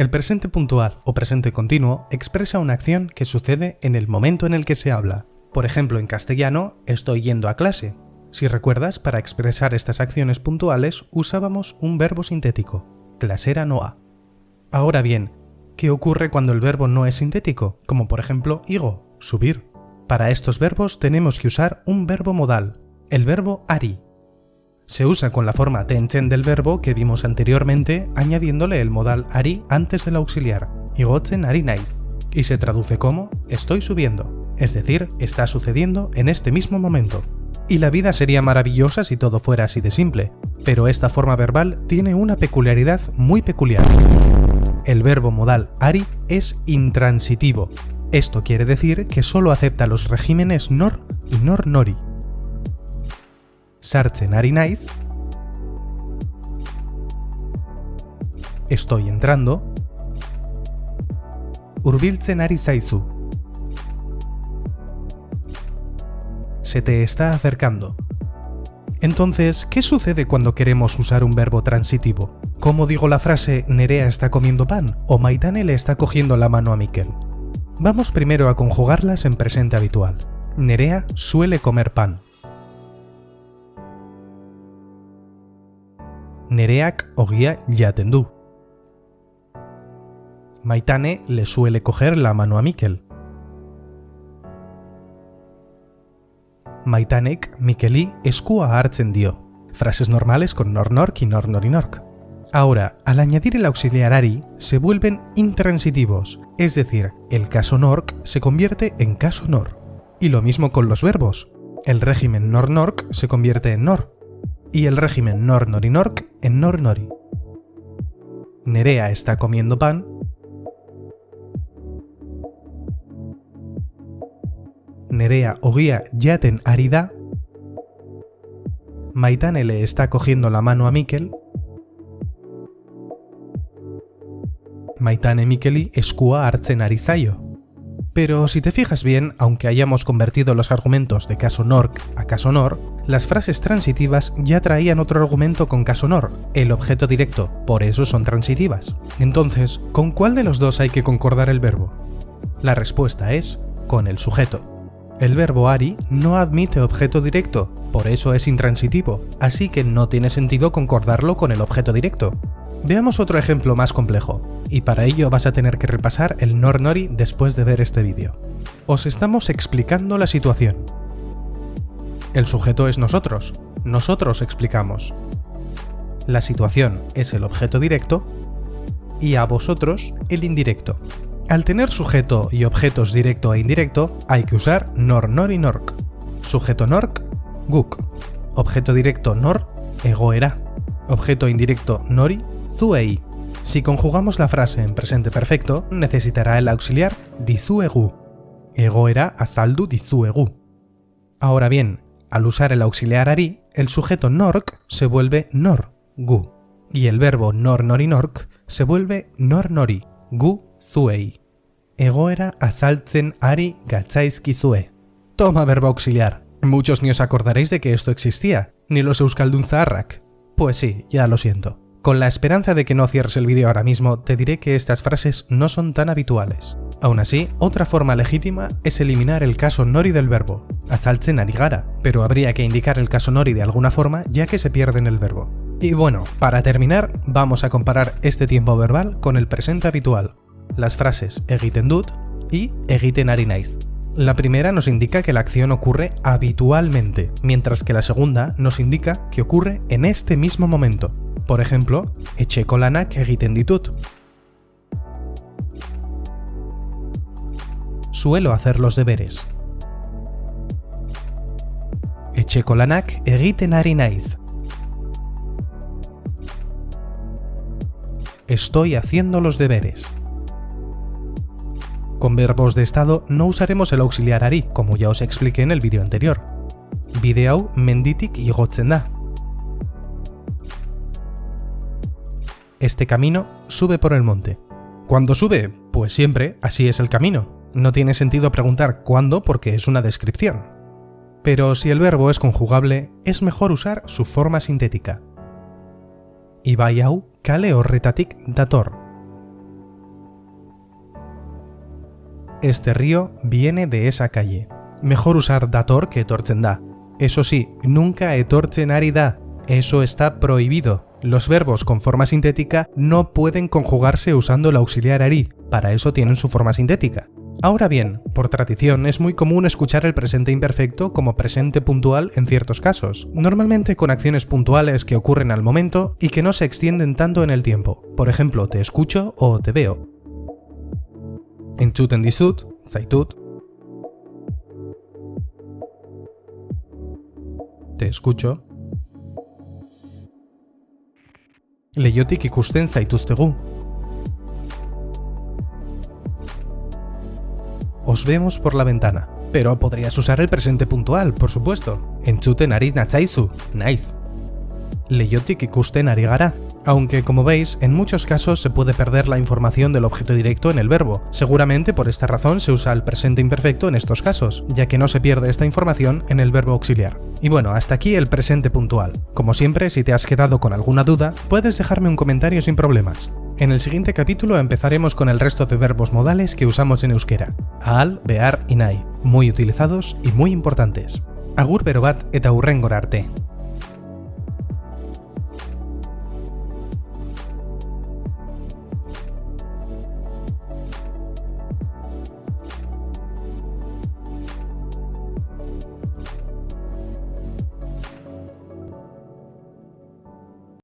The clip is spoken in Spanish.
El presente puntual o presente continuo expresa una acción que sucede en el momento en el que se habla. Por ejemplo, en castellano, estoy yendo a clase. Si recuerdas, para expresar estas acciones puntuales usábamos un verbo sintético, klasera noa. Ahora bien, ¿qué ocurre cuando el verbo no es sintético? Como por ejemplo, igo, subir. Para estos verbos tenemos que usar un verbo modal, el verbo ari. Se usa con la forma tenchen del verbo que vimos anteriormente, añadiéndole el modal ari antes del auxiliar, igotzen ari naiz, y se traduce como estoy subiendo, es decir, está sucediendo en este mismo momento. Y la vida sería maravillosa si todo fuera así de simple, pero esta forma verbal tiene una peculiaridad muy peculiar. El verbo modal ari es intransitivo. Esto quiere decir que solo acepta los regímenes nor y nor nori. Sartzen ari naiz, estoy entrando, hurbiltzen ari zaizu, se te está acercando. Entonces, ¿qué sucede cuando queremos usar un verbo transitivo? ¿Cómo digo la frase Nerea está comiendo pan o Maitane le está cogiendo la mano a Mikel? Vamos primero a conjugarlas en presente habitual. Nerea suele comer pan. Nereak ogia jaten du. Maitane le suele coger la mano a Mikel. Maitanek Mikeli eskua hartzen dio. Frases normales con nor-nork y nor-nori-nork. Ahora, al añadir el auxiliar ari, se vuelven intransitivos, es decir, el caso nork se convierte en caso nor. Y lo mismo con los verbos. El régimen nor-nork se convierte en nor, y el régimen nor-nori-nork en nor-nori. Nerea está comiendo pan. Nerea ogia jaten ari da. Maitane le está cogiendo la mano a Mikel. Maitane Mikeli eskua hartzen ari zaio. Pero si te fijas bien, aunque hayamos convertido los argumentos de caso nork a caso nor, las frases transitivas ya traían otro argumento con caso nor, el objeto directo, por eso son transitivas. Entonces, ¿con cuál de los dos hay que concordar el verbo? La respuesta es con el sujeto. El verbo ari no admite objeto directo, por eso es intransitivo, así que no tiene sentido concordarlo con el objeto directo. Veamos otro ejemplo más complejo, y para ello vas a tener que repasar el nor-nori después de ver este vídeo. Os estamos explicando la situación. El sujeto es nosotros explicamos. La situación es el objeto directo y a vosotros el indirecto. Al tener sujeto y objetos directo e indirecto, hay que usar nor, nori, nork. Sujeto nork, guk. Objeto directo nor, egoera. Objeto indirecto nori, zuei. Si conjugamos la frase en presente perfecto, necesitará el auxiliar dizuegu. Egoera azaldu dizuegu. Ahora bien, al usar el auxiliar ari, el sujeto nork se vuelve nor, gu. Y el verbo nor, nori, nork se vuelve nor, nori, gu, zuei. Egoera azaltzen ari gatzaizkizue. Toma verbo auxiliar. Muchos ni os acordaréis de que esto existía, ni los euskaldun zaharrak. Pues sí, ya lo siento. Con la esperanza de que no cierres el vídeo ahora mismo, te diré que estas frases no son tan habituales. Aún así, otra forma legítima es eliminar el caso nori del verbo, azaltzen ari gara, pero habría que indicar el caso nori de alguna forma ya que se pierde en el verbo. Y bueno, para terminar, vamos a comparar este tiempo verbal con el presente habitual. Las frases egiten dut y egiten ari naiz. La primera nos indica que la acción ocurre habitualmente, mientras que la segunda nos indica que ocurre en este mismo momento. Por ejemplo, etxeko lanak egiten ditut. Suelo hacer los deberes. Etxeko lanak egiten ari naiz. Estoy haciendo los deberes. Con verbos de estado no usaremos el auxiliar ari, como ya os expliqué en el vídeo anterior. Bide hau menditik igotzen da. Este camino sube por el monte. ¿Cuándo sube? Pues siempre, así es el camino. No tiene sentido preguntar cuándo porque es una descripción. Pero si el verbo es conjugable, es mejor usar su forma sintética. Ibai hau kale horretatik dator. este río viene de esa calle. Mejor usar dator que etortzen da. Eso sí, nunca etortzen ari da. Eso está prohibido. Los verbos con forma sintética no pueden conjugarse usando el auxiliar ari, para eso tienen su forma sintética. Ahora bien, por tradición es muy común escuchar el presente imperfecto como presente puntual en ciertos casos, normalmente con acciones puntuales que ocurren al momento y que no se extienden tanto en el tiempo. Por ejemplo, te escucho o te veo. Entzuten dizut, zaitut. Te escucho. Leihotik ikusten zaituztegu. Os vemos por la ventana. Pero podrías usar el presente puntual, por supuesto. Entzuten ari natzaizu, naiz. Leihotik ikusten ari gara. Aunque, como veis, en muchos casos se puede perder la información del objeto directo en el verbo. Seguramente por esta razón se usa el presente imperfecto en estos casos, ya que no se pierde esta información en el verbo auxiliar. Y bueno, hasta aquí el presente puntual. Como siempre, si te has quedado con alguna duda, puedes dejarme un comentario sin problemas. En el siguiente capítulo empezaremos con el resto de verbos modales que usamos en euskera. Ahal, behar y nahi, muy utilizados y muy importantes. Agur bero bat eta hurrengora arte.